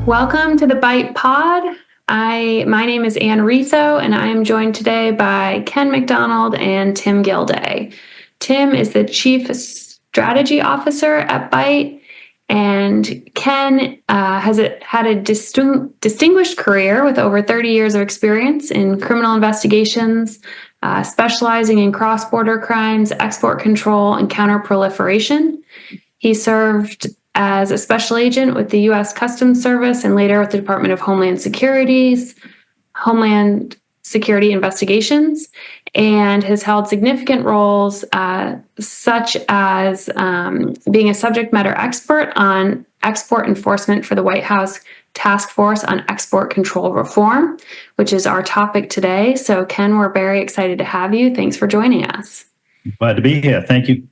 Welcome to the Bite Pod. My name is Ann Riitho, and I am joined today by Ken MacDonald and Tim Gilday. Tim is the Chief Strategy Officer at Bite, and Ken has had a distinguished career with over 30 years of experience in criminal investigations, specializing in cross-border crimes, export control, and counter-proliferation. He served as a special agent with the U.S. Customs Service and later with the Department of Homeland Security Investigations, and has held significant roles such as being a subject matter expert on export enforcement for the White House Task Force on Export Control Reform, which is our topic today. So, Ken, we're very excited to have you. Thanks for joining us. Glad to be here. Thank you.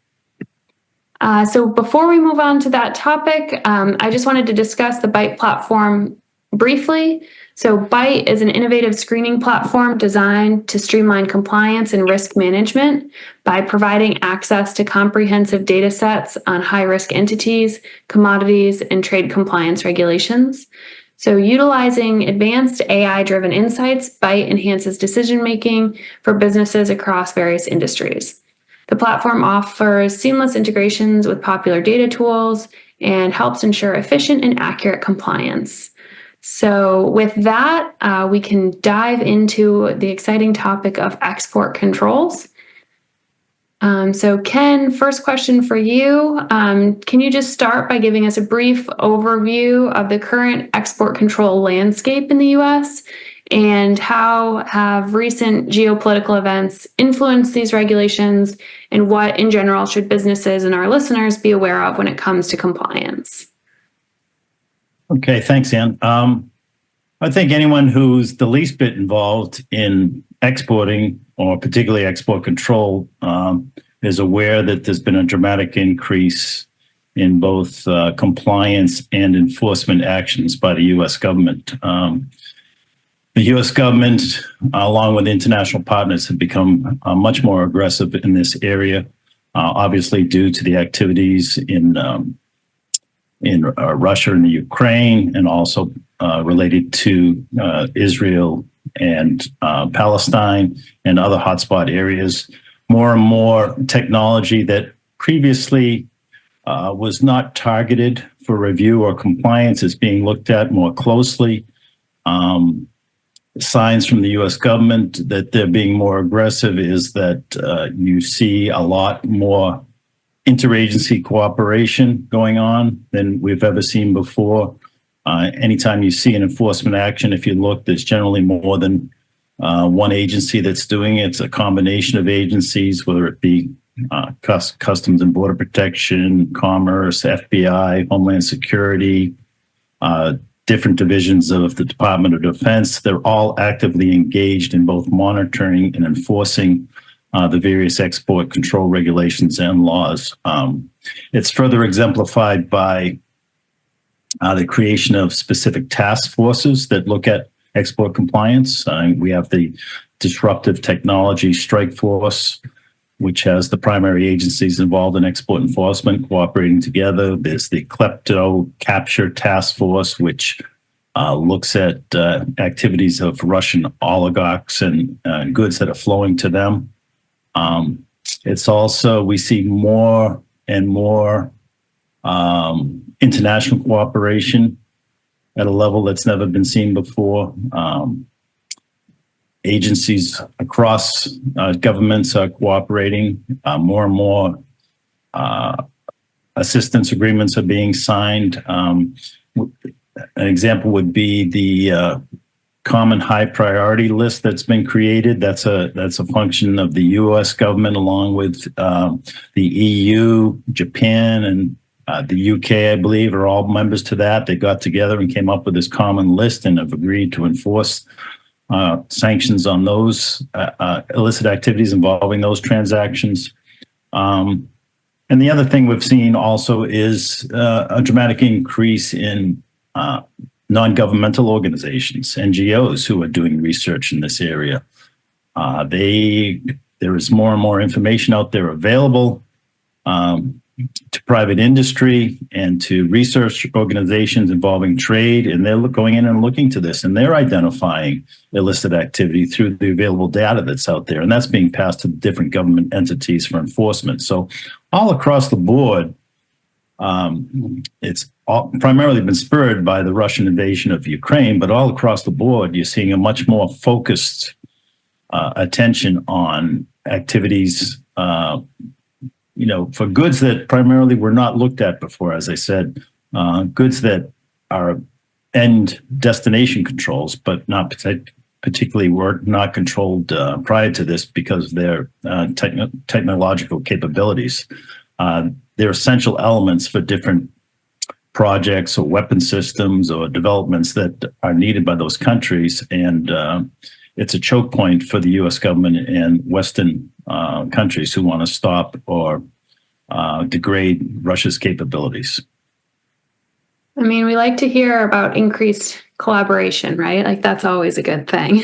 So before we move on to that topic, I just wanted to discuss the Bite platform briefly. So Bite is an innovative screening platform designed to streamline compliance and risk management by providing access to comprehensive data sets on high-risk entities, commodities, and trade compliance regulations. So utilizing advanced AI-driven insights, Bite enhances decision-making for businesses across various industries. The platform offers seamless integrations with popular data tools and helps ensure efficient and accurate compliance. So with that, we can dive into the exciting topic of export controls. So Ken, first question for you. Can you just start by giving us a brief overview of the current export control landscape in the U.S., and how have recent geopolitical events influenced these regulations, and what in general should businesses and our listeners be aware of when it comes to compliance? Okay, thanks, Ann. I think anyone who's the least bit involved in exporting, or particularly export control, is aware that there's been a dramatic increase in both compliance and enforcement actions by the U.S. government. The U.S. government, along with international partners, have become much more aggressive in this area, obviously due to the activities in Russia and the Ukraine, and also related to Israel and Palestine and other hotspot areas. More and more technology that previously was not targeted for review or compliance is being looked at more closely. Signs from the U.S. government that they're being more aggressive is that you see a lot more interagency cooperation going on than we've ever seen before. Anytime you see an enforcement action, if you look, there's generally more than one agency that's doing it. It's a combination of agencies, whether it be Customs and Border Protection, Commerce, FBI, Homeland Security, different divisions of the Department of Defense. They're all actively engaged in both monitoring and enforcing the various export control regulations and laws. It's further exemplified by the creation of specific task forces that look at export compliance. We have the Disruptive Technology Strike Force, which has the primary agencies involved in export enforcement cooperating together. There's the Klepto Capture Task Force, which looks at activities of Russian oligarchs and goods that are flowing to them. It's also, we see more and more international cooperation at a level that's never been seen before. Agencies across governments are cooperating. More and more assistance agreements are being signed. An example would be the Common High Priority List that's been created. That's a function of the U.S. government, along with the EU, Japan, and the UK, I believe, are all members to that. They got together and came up with this common list and have agreed to enforce sanctions on those illicit activities involving those transactions. And the other thing we've seen also is a dramatic increase in non-governmental organizations, NGOs, who are doing research in this area. There is more and more information out there available. to private industry and to research organizations involving trade, and they're going in and looking to this, and they're identifying illicit activity through the available data that's out there, and that's being passed to different government entities for enforcement. So all across the board, it's primarily been spurred by the Russian invasion of Ukraine, but all across the board, you're seeing a much more focused attention on activities, for goods that primarily were not looked at before, as I said, goods that are end destination controls, but not particularly were not controlled prior to this because of their technological capabilities. They're essential elements for different projects or weapon systems or developments that are needed by those countries. And it's a choke point for the U.S. government and Western countries who want to stop or degrade Russia's capabilities. I mean, we like to hear about increased collaboration, right? Like that's always a good thing.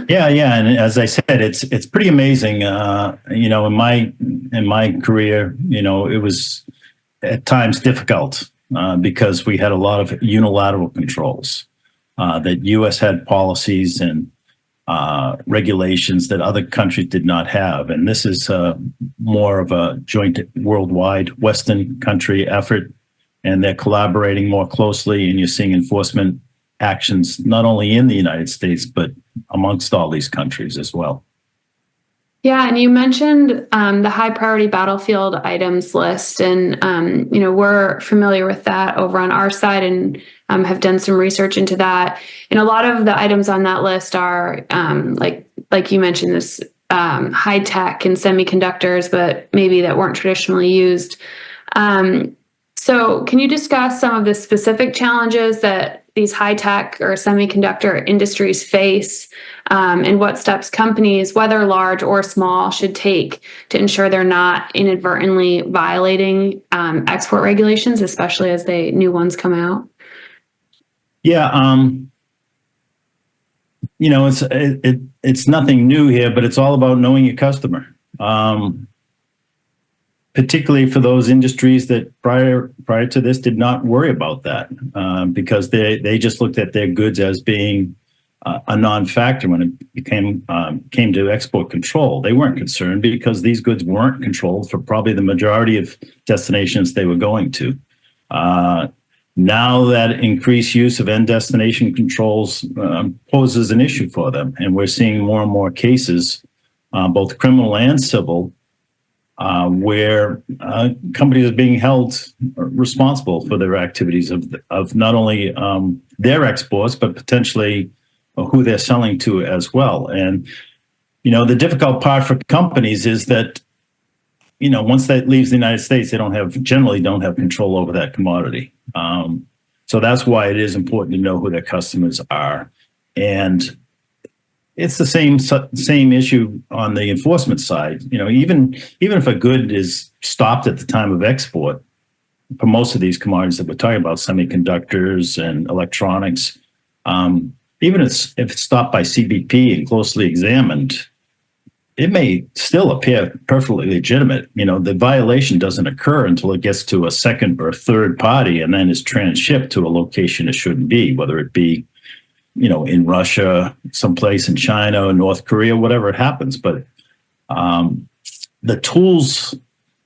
Yeah. And as I said, it's pretty amazing. In my career, it was at times difficult because we had a lot of unilateral controls. That U.S. had policies and regulations that other countries did not have, and this is more of a joint worldwide Western country effort. And they're collaborating more closely, and you're seeing enforcement actions not only in the United States, but amongst all these countries as well. Yeah, and you mentioned the high priority battlefield items list, and we're familiar with that over on our side, and have done some research into that. And a lot of the items on that list are like you mentioned, this high tech and semiconductors, but maybe that weren't traditionally used. So can you discuss some of the specific challenges that these high-tech or semiconductor industries face, and what steps companies, whether large or small, should take to ensure they're not inadvertently violating export regulations, especially as new ones come out? Yeah, it's nothing new here, but it's all about knowing your customer. Particularly for those industries that prior to this did not worry about that, because they just looked at their goods as being a non-factor when it came to export control. They weren't concerned because these goods weren't controlled for probably the majority of destinations they were going to. Now that increased use of end destination controls poses an issue for them, and we're seeing more and more cases, both criminal and civil, where companies are being held responsible for their activities of not only their exports, but potentially who they're selling to as well. And, the difficult part for companies is that, once that leaves the United States, they generally don't have control over that commodity. So that's why it is important to know who their customers are. And it's the same issue on the enforcement side. Even if a good is stopped at the time of export, for most of these commodities that we're talking about, semiconductors and electronics, even if it's stopped by CBP and closely examined, it may still appear perfectly legitimate. The violation doesn't occur until it gets to a second or third party and then is transshipped to a location it shouldn't be, whether it be in Russia, someplace in China, North Korea, whatever it happens. But the tools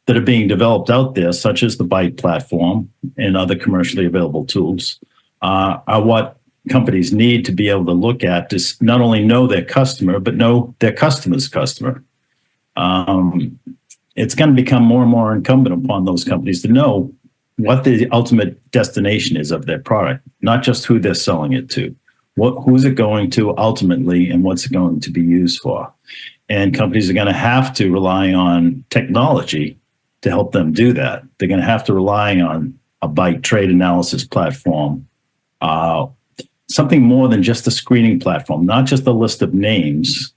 that are being developed out there, such as the Byte platform and other commercially available tools, are what companies need to be able to look at to not only know their customer, but know their customer's customer. It's going to become more and more incumbent upon those companies to know what the ultimate destination is of their product, not just who they're selling it to. Who's it going to ultimately, and what's it going to be used for? And companies are going to have to rely on technology to help them do that. They're going to have to rely on a Byte trade analysis platform, something more than just a screening platform, not just a list of names,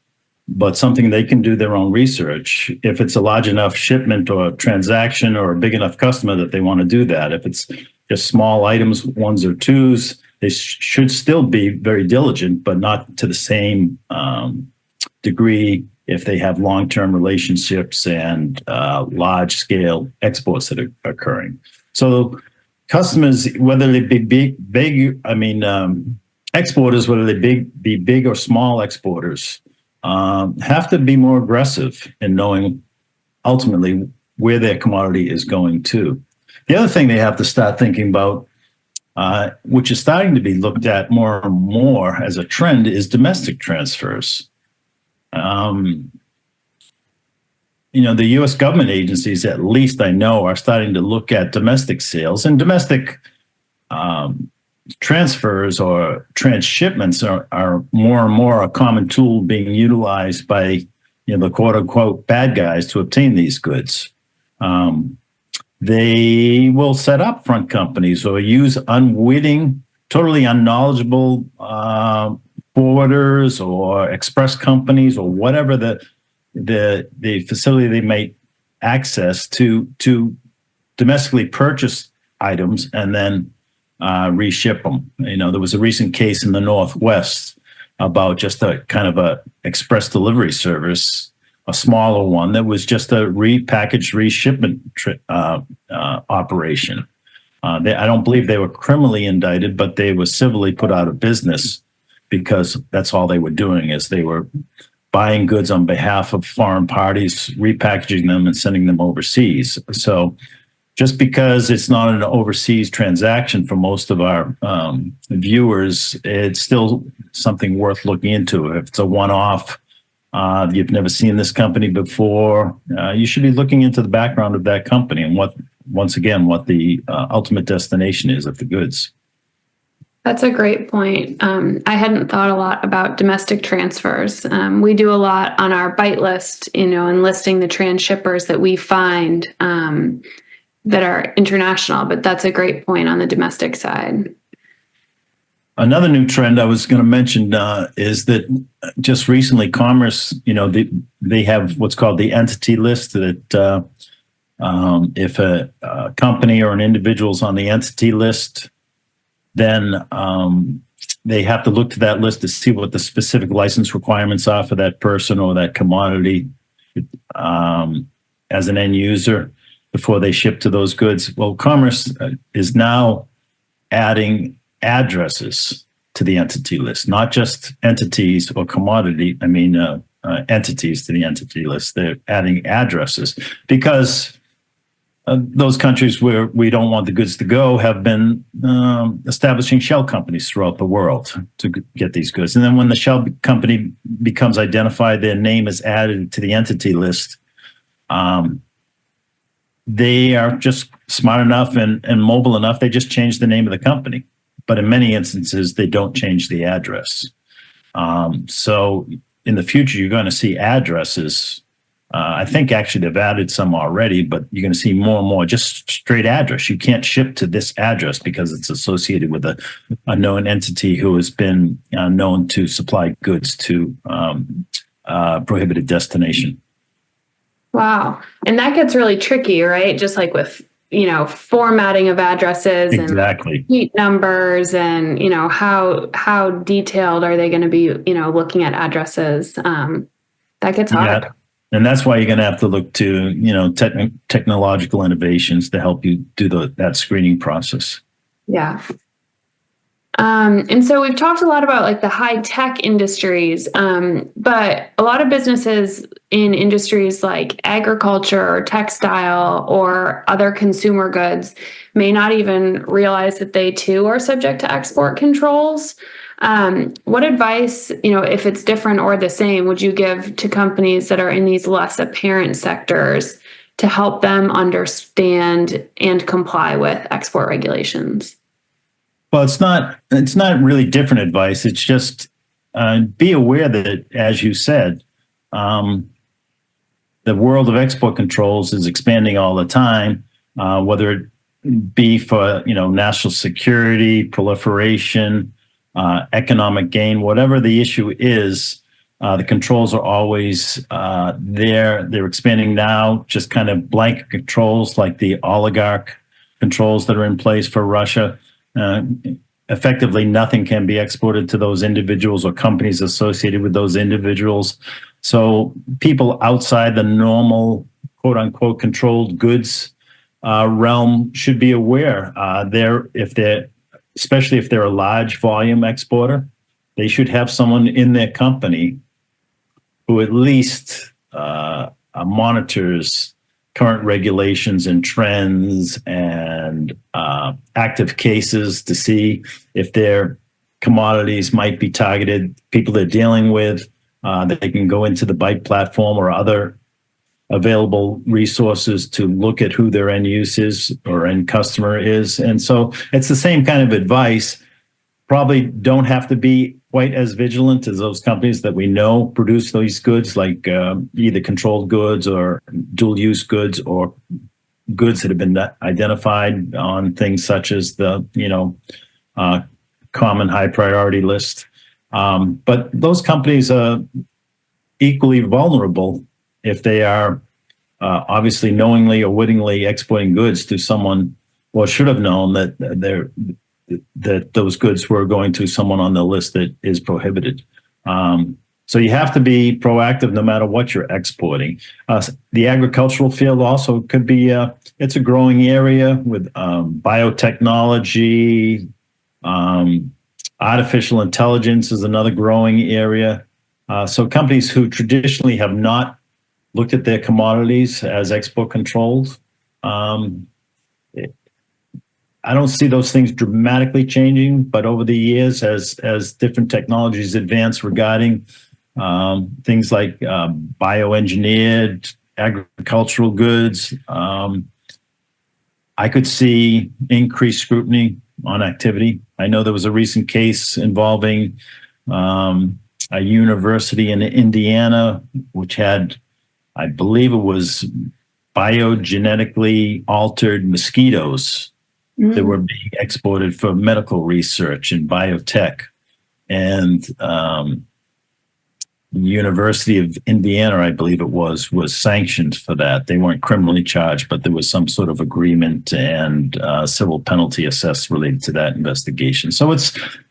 but something they can do their own research. If it's a large enough shipment or transaction or a big enough customer that they want to do that. If it's just small items, ones or twos, they should still be very diligent, but not to the same degree if they have long-term relationships and large-scale exports that are occurring. So customers, whether they be exporters, whether they be big or small exporters, have to be more aggressive in knowing ultimately where their commodity is going to. The other thing they have to start thinking about, which is starting to be looked at more and more as a trend, is domestic transfers. The U.S. government agencies, at least I know, are starting to look at domestic sales, and domestic transfers or transshipments are more and more a common tool being utilized by the quote unquote bad guys to obtain these goods. They will set up front companies or use unwitting, totally unknowledgeable forwarders or express companies or whatever the facility they might access to domestically purchase items and then reship them. There was a recent case in the Northwest about just a kind of a express delivery service, a smaller one that was just a repackaged reshipment operation. I don't believe they were criminally indicted, but they were civilly put out of business because that's all they were doing, is they were buying goods on behalf of foreign parties, repackaging them and sending them overseas. So just because it's not an overseas transaction for most of our viewers, it's still something worth looking into. If it's a one-off, you've never seen this company before, you should be looking into the background of that company and what the ultimate destination is of the goods. That's a great point. I hadn't thought a lot about domestic transfers. We do a lot on our bite list, and listing the transshippers that we find that are international, but that's a great point on the domestic side. Another new trend I was going to mention is that just recently, Commerce, they have what's called the entity list. That if a company or an individual's on the entity list, then they have to look to that list to see what the specific license requirements are for that person or that commodity as an end user before they ship to those goods. Well, Commerce is now adding addresses to the entity list, not just entities or commodity. Entities to the entity list. They're adding addresses because those countries where we don't want the goods to go have been establishing shell companies throughout the world to get these goods. And then when the shell company becomes identified, their name is added to the entity list. They are just smart enough and mobile enough. They just change the name of the company. But in many instances, they don't change the address. So in the future, you're going to see addresses. I think actually they've added some already, but you're going to see more and more just straight address. You can't ship to this address because it's associated with a known entity who has been known to supply goods to prohibited destination. Wow. And that gets really tricky, right? Just like with, formatting of addresses exactly. And heat numbers and, how detailed are they going to be, looking at addresses? That gets hard. Yeah. And that's why you're going to have to look to, technological innovations to help you do that screening process. Yeah. And so we've talked a lot about like the high tech industries, but a lot of businesses in industries like agriculture or textile or other consumer goods may not even realize that they too are subject to export controls. What advice, if it's different or the same, would you give to companies that are in these less apparent sectors to help them understand and comply with export regulations? Well, it's not really different advice. It's just be aware that, as you said, the world of export controls is expanding all the time, whether it be for national security, proliferation, economic gain, whatever the issue is. The controls are always there. They're expanding now, just kind of blanket controls like the oligarch controls that are in place for Russia. Effectively, nothing can be exported to those individuals or companies associated with those individuals. So people outside the normal quote unquote controlled goods realm should be aware. Especially if they're a large volume exporter, they should have someone in their company who at least monitors current regulations and trends and active cases to see if their commodities might be targeted, people they're dealing with. They can go into the Byte platform or other available resources to look at who their end use is or end customer is. And so it's the same kind of advice. Probably don't have to be quite as vigilant as those companies that we know produce these goods, like either controlled goods or dual use goods or goods that have been identified on things such as the common high priority list. But those companies are equally vulnerable if they are obviously knowingly or wittingly exporting goods to someone, or should have known that those goods were going to someone on the list that is prohibited. So you have to be proactive no matter what you're exporting. The agricultural field also could be, it's a growing area with biotechnology. Artificial intelligence is another growing area. So companies who traditionally have not looked at their commodities as export controlled, I don't see those things dramatically changing, but over the years, as different technologies advance regarding things like bioengineered agricultural goods, I could see increased scrutiny on activity. I know there was a recent case involving a university in Indiana, which had, I believe it was biogenetically altered mosquitoes that were being exported for medical research in biotech. And the University of Indiana, I believe it was sanctioned for that. They weren't criminally charged, but there was some sort of agreement and civil penalty assessed related to that investigation. So you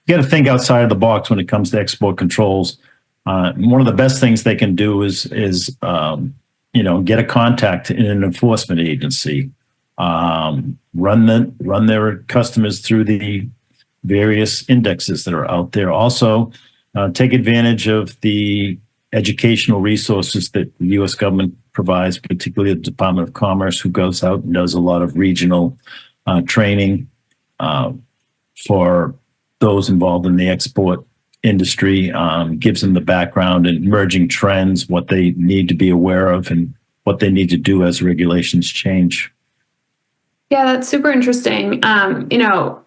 got to think outside of the box when it comes to export controls. One of the best things they can do is get a contact in an enforcement agency. Run their customers through the various indexes that are out there. Also, take advantage of the educational resources that the U.S. government provides, particularly the Department of Commerce, who goes out and does a lot of regional training for those involved in the export industry, gives them the background and emerging trends, what they need to be aware of, and what they need to do as regulations change. Yeah, that's super interesting.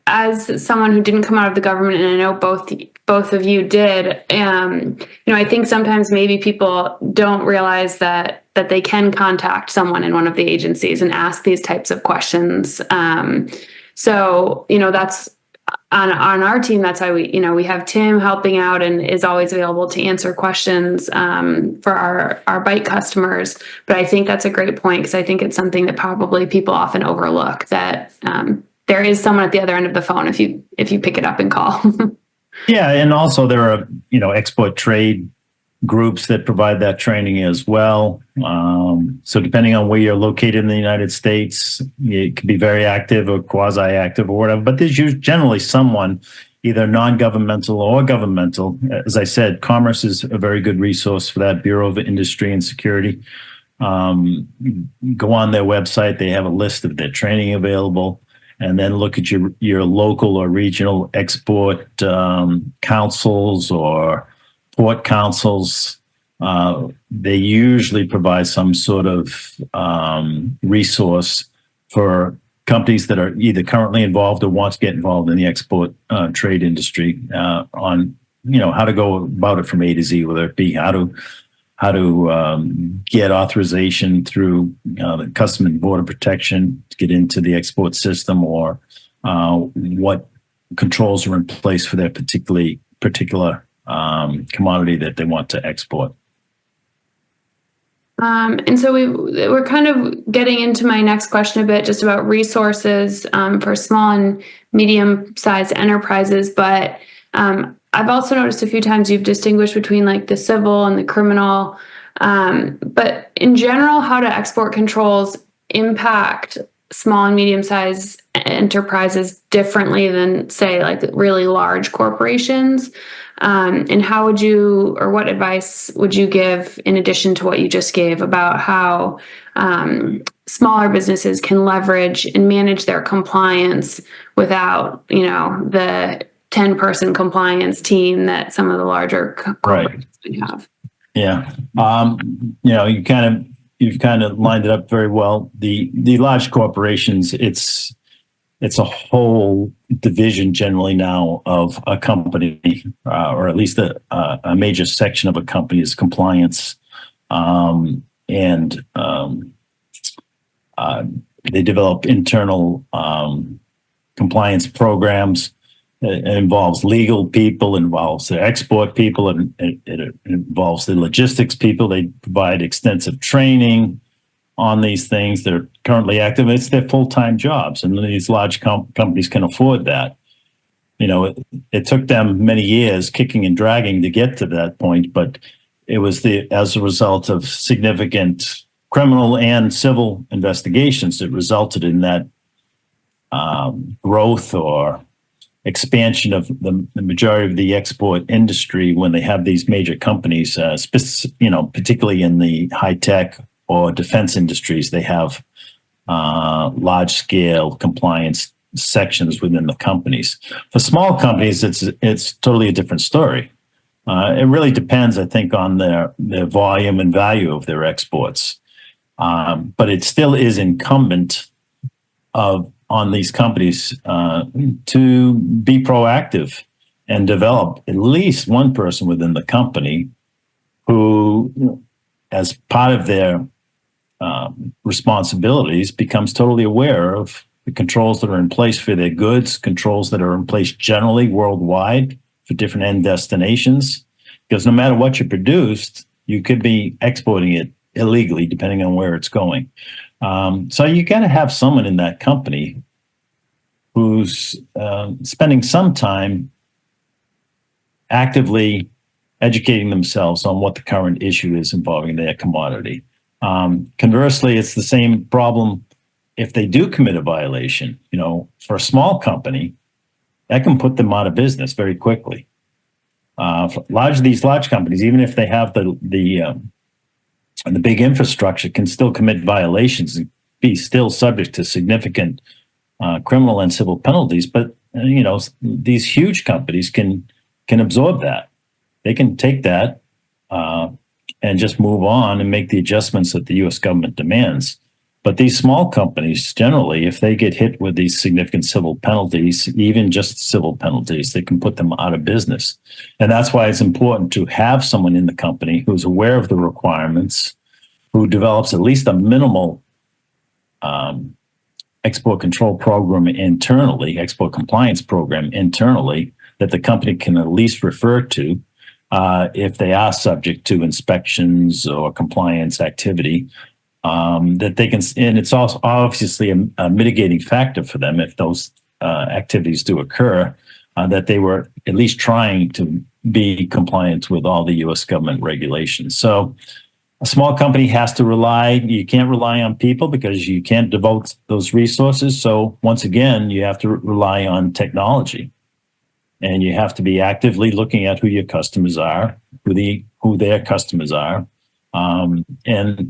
As someone who didn't come out of the government, and I know both of you did, I think sometimes maybe people don't realize that they can contact someone in one of the agencies and ask these types of questions. So that's on our team. That's why we have Tim helping out and is always available to answer questions for our Byte customers. But I think that's a great point, because I think it's something that probably people often overlook, that there is someone at the other end of the phone if you pick it up and call. Yeah, and also there are export trade groups that provide that training as well. So depending on where you're located in the United States, it can be very active or quasi-active or whatever, but there's generally someone, either non-governmental or governmental. As I said, Commerce is a very good resource for that. Bureau of Industry and Security. Go on their website. They have a list of their training available, and then look at your local or regional export councils or port councils. They usually provide some sort of resource for companies that are either currently involved or want to get involved in the export trade industry on how to go about it from A to Z, whether it be how to get authorization through the Customs and Border Protection to get into the export system, or what controls are in place for their particular commodity that they want to export. And so we're kind of getting into my next question a bit, just about resources for small and medium-sized enterprises. But I've also noticed a few times you've distinguished between like the civil and the criminal But in general, how do export controls impact small and medium-sized enterprises differently than, say, like really large corporations? And how would you, or what advice would you give in addition to what you just gave about how smaller businesses can leverage and manage their compliance without, the 10-person compliance team that some of the larger corporations would have? Yeah. You've kind of lined it up very well. The large corporations, it's a whole division generally now of a company, or at least a major section of a company is compliance. And they develop internal compliance programs. It involves legal people, involves the export people, and it involves the logistics people. They provide extensive training on these things. They're currently active. It's their full-time jobs, and these large companies can afford that. It took them many years kicking and dragging to get to that point, but it was as a result of significant criminal and civil investigations that resulted in that growth or expansion of the majority of the export industry when they have these major companies, particularly in the high tech or defense industries. They have large scale compliance sections within the companies. For small companies, it's totally a different story. It really depends, I think, on their volume and value of their exports. But it still is incumbent on these companies to be proactive and develop at least one person within the company who, as part of their responsibilities, becomes totally aware of the controls that are in place for their goods, controls that are in place generally worldwide for different end destinations. Because no matter what you produced, you could be exporting it illegally, depending on where it's going. So you got to have someone in that company who's spending some time actively educating themselves on what the current issue is involving their commodity. Conversely, it's the same problem if they do commit a violation. For a small company, that can put them out of business very quickly. These large companies, even if they have the big infrastructure, can still commit violations and be still subject to significant criminal and civil penalties. But these huge companies can absorb that. They can take that and just move on and make the adjustments that the U.S. government demands. But these small companies, generally, if they get hit with these significant civil penalties, even just civil penalties, they can put them out of business. And that's why it's important to have someone in the company who's aware of the requirements, who develops at least a minimal export control program internally, export compliance program internally, that the company can at least refer to if they are subject to inspections or compliance activity. That they can, and it's also obviously a mitigating factor for them if those activities do occur, that they were at least trying to be compliant with all the U.S. government regulations. So a small company has to you can't rely on people because you can't devote those resources. So once again, you have to rely on technology, and you have to be actively looking at who your customers are, who their customers are. And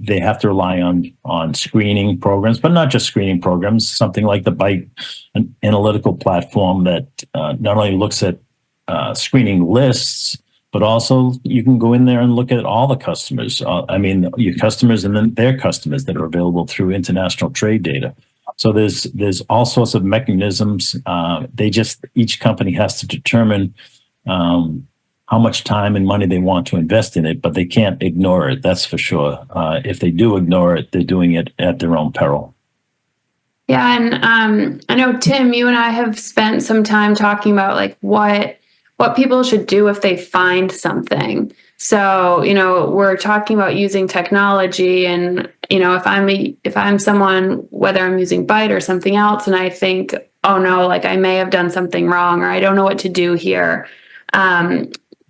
they have to rely on screening programs, but not just screening programs, something like the BITE, an analytical platform that not only looks at screening lists, but also you can go in there and look at all the customers. Your customers and then their customers that are available through international trade data. So there's all sorts of mechanisms. Each company has to determine how much time and money they want to invest in it, but they can't ignore it. That's for sure. If they do ignore it, they're doing it at their own peril. Yeah, and I know, Tim, you and I have spent some time talking about like what people should do if they find something. So, we're talking about using technology, and if I'm someone, whether I'm using BITE or something else, and I think, oh no, like I may have done something wrong, or I don't know what to do here.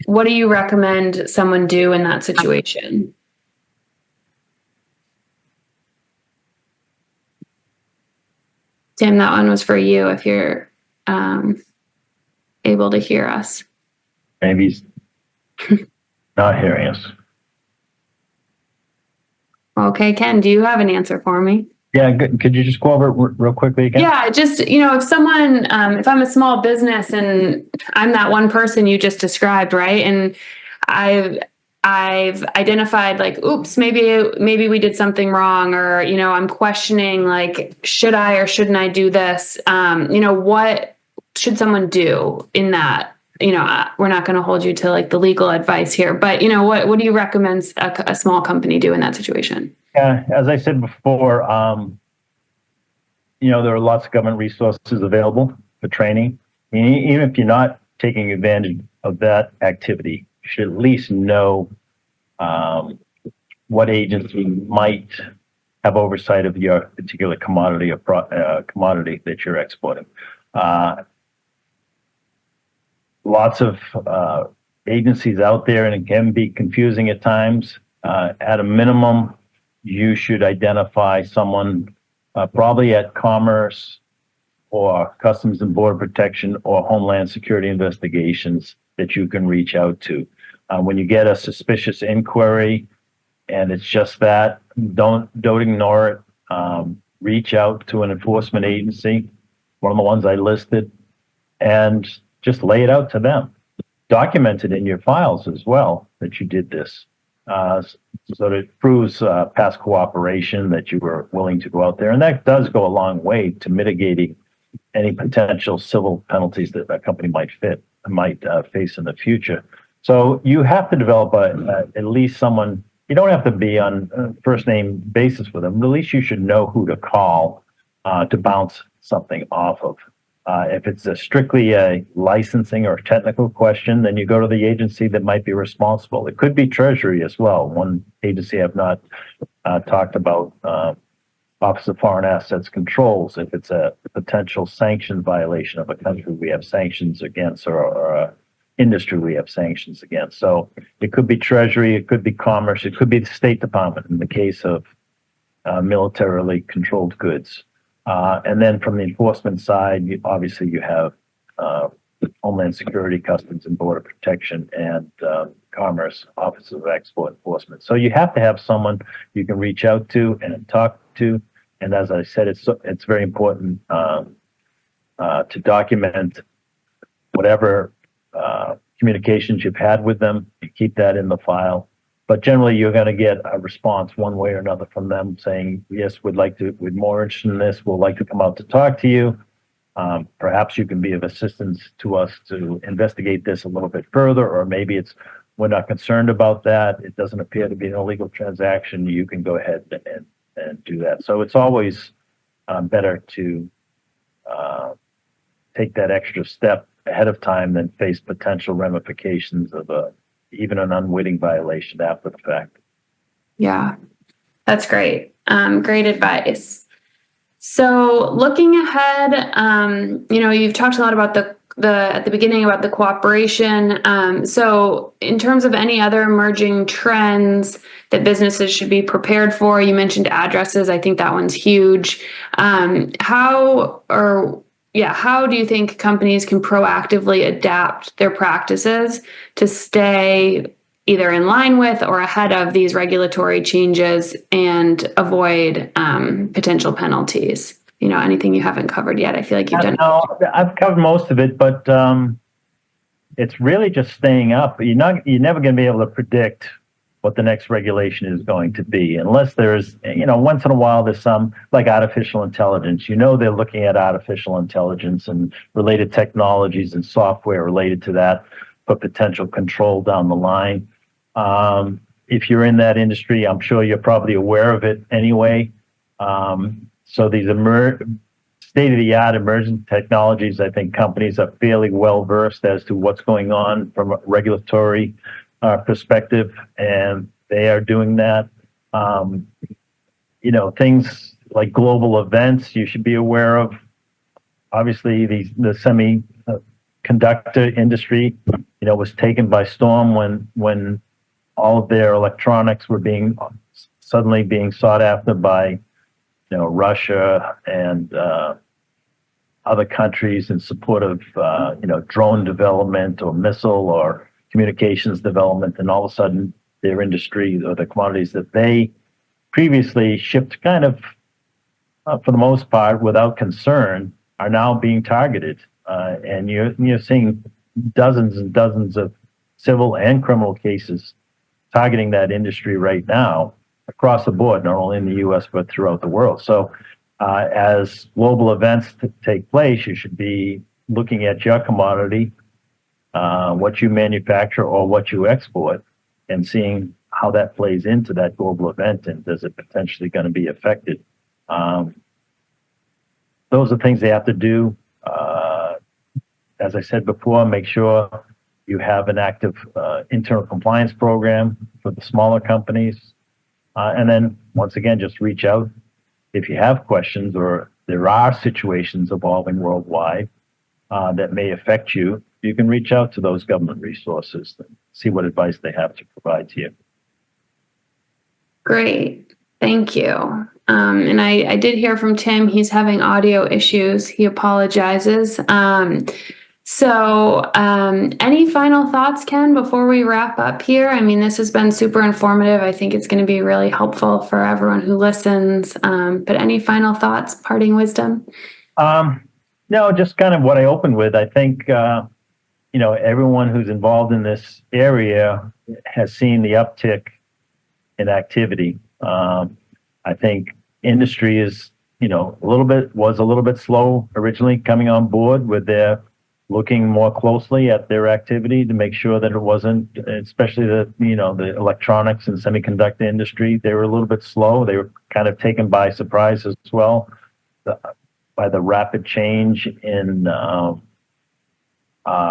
What do you recommend someone do in that situation? Tim, that one was for you if you're able to hear us. Maybe he's not hearing us. Okay, Ken, do you have an answer for me? Yeah, good. Could you just go over it real quickly again? Yeah, just, if someone, if I'm a small business and I'm that one person you just described, right? And I've identified like, oops, maybe we did something wrong, or, I'm questioning like, should I or shouldn't I do this? What should someone do in that? We're not going to hold you to like the legal advice here, but what do you recommend a small company do in that situation? Yeah, as I said before, there are lots of government resources available for training. Even if you're not taking advantage of that activity, you should at least know what agency might have oversight of your particular commodity or commodity that you're exporting. Lots of agencies out there, and it can be confusing at times. At a minimum, you should identify someone probably at Commerce or Customs and Border Protection or Homeland Security Investigations that you can reach out to. When you get a suspicious inquiry and it's just that, don't ignore it. Reach out to an enforcement agency, one of the ones I listed, and just lay it out to them. Document it in your files as well that you did this. So that it proves past cooperation, that you were willing to go out there. And that does go a long way to mitigating any potential civil penalties that a company might face in the future. So you have to develop at least someone. You don't have to be on a first name basis with them, but at least you should know who to call to bounce something off of. If it's strictly a licensing or technical question, then you go to the agency that might be responsible. It could be Treasury as well. One agency I've not talked about, Office of Foreign Assets Controls. If it's a potential sanction violation of a country we have sanctions against, or a industry we have sanctions against. So it could be Treasury, it could be Commerce, it could be the State Department in the case of militarily controlled goods. And then from the enforcement side, obviously you have Homeland Security, Customs and Border Protection, and Commerce, Office of Export Enforcement. So you have to have someone you can reach out to and talk to. And as I said, it's very important to document whatever communications you've had with them. You keep that in the file. But generally, you're going to get a response one way or another from them saying, yes, we're more interested in this. We'd like to come out to talk to you. Perhaps you can be of assistance to us to investigate this a little bit further, or maybe we're not concerned about that. It doesn't appear to be an illegal transaction. You can go ahead and do that. So it's always better to take that extra step ahead of time than face potential ramifications of even an unwitting violation after the fact. Yeah, that's great. Great advice. So looking ahead, you've talked a lot about at the beginning about the cooperation. So in terms of any other emerging trends that businesses should be prepared for, you mentioned addresses. I think that one's huge. How do you think companies can proactively adapt their practices to stay either in line with or ahead of these regulatory changes and avoid potential penalties? Anything you haven't covered yet? I feel like you've done. No, I've covered most of it, but it's really just staying up. You're never going to be able to predict what the next regulation is going to be, unless there's, once in a while there's some like artificial intelligence. They're looking at artificial intelligence and related technologies and software related to that for potential control down the line. If you're in that industry, I'm sure you're probably aware of it anyway. So these state-of-the-art emergent technologies, I think companies are fairly well versed as to what's going on from a regulatory perspective, and they are doing that. Things like global events you should be aware of. Obviously, the semiconductor industry, was taken by storm when all of their electronics were suddenly being sought after by Russia and other countries in support of, drone development or missile or communications development, and all of a sudden their industry or the commodities that they previously shipped kind of, for the most part, without concern, are now being targeted. And you're seeing dozens and dozens of civil and criminal cases targeting that industry right now across the board, not only in the U.S., but throughout the world. So as global events take place, you should be looking at your commodity, what you manufacture or what you export, and seeing how that plays into that global event, and is it potentially going to be affected. Those are things they have to do. As I said before, make sure you have an active internal compliance program for the smaller companies. And then, once again, just reach out if you have questions or there are situations evolving worldwide that may affect you. You can reach out to those government resources and see what advice they have to provide to you. Great. Thank you. And I did hear from Tim. He's having audio issues. He apologizes. So any final thoughts, Ken, before we wrap up here? I mean, this has been super informative. I think it's going to be really helpful for everyone who listens. But any final thoughts, parting wisdom? No, just kind of what I opened with. I think, everyone who's involved in this area has seen the uptick in activity. I think industry is, was a little bit slow originally coming on board with their looking more closely at their activity to make sure that it wasn't, especially the electronics and semiconductor industry, they were a little bit slow. They were kind of taken by surprise as well by the rapid change in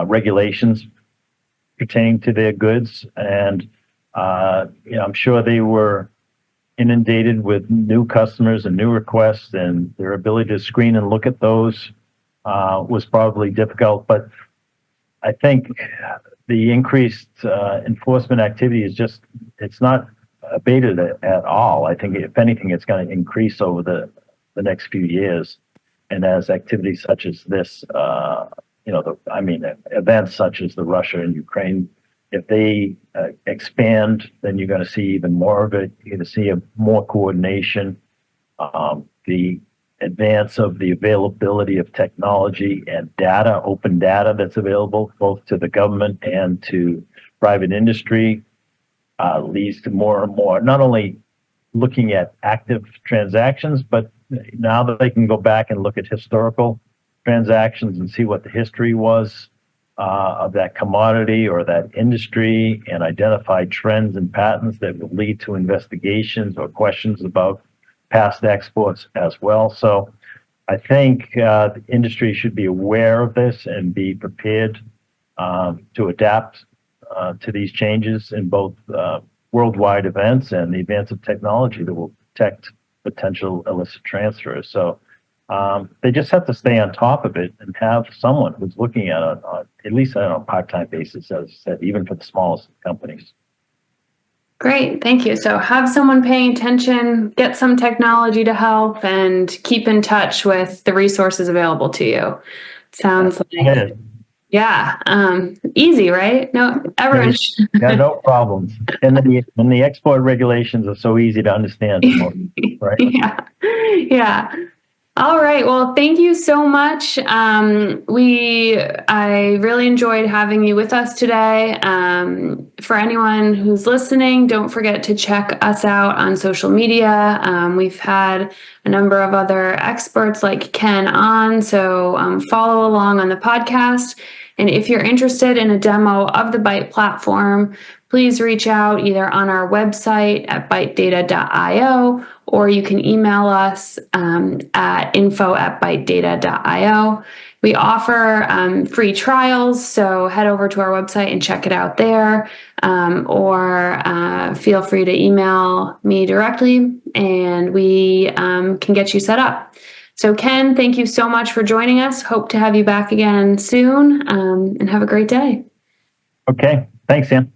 regulations pertaining to their goods. And, I'm sure they were inundated with new customers and new requests, and their ability to screen and look at those was probably difficult. But I think the increased enforcement activity it's not abated at all. I think if anything, it's going to increase over the next few years. And as activities such as this, events such as the Russia and Ukraine, if they expand, then you're going to see even more of it. You're going to see more coordination. The advance of the availability of technology and data, open data that's available both to the government and to private industry, leads to more and more, not only looking at active transactions, but now that they can go back and look at historical transactions and see what the history was of that commodity or that industry, and identify trends and patterns that will lead to investigations or questions about past exports as well. So I think the industry should be aware of this and be prepared to adapt to these changes in both worldwide events and the advance of technology that will detect potential illicit transfers. So they just have to stay on top of it and have someone who's looking at it on at least on a part-time basis, as I said, even for the smallest companies. Great, thank you. So have someone paying attention, get some technology to help, and keep in touch with the resources available to you. Sounds like, easy, right? No, everyone. Yeah, no problems. And the export regulations are so easy to understand, right? Yeah. All right. Well, thank you so much. I really enjoyed having you with us today. For anyone who's listening, don't forget to check us out on social media. We've had a number of other experts like Ken on, so follow along on the podcast. And if you're interested in a demo of the Byte platform, please reach out either on our website at bytedata.io, or you can email us at info@bytedata.io. We offer free trials, so head over to our website and check it out there, or feel free to email me directly, and we can get you set up. So Ken, thank you so much for joining us. Hope to have you back again soon, and have a great day. Okay. Thanks, Sam.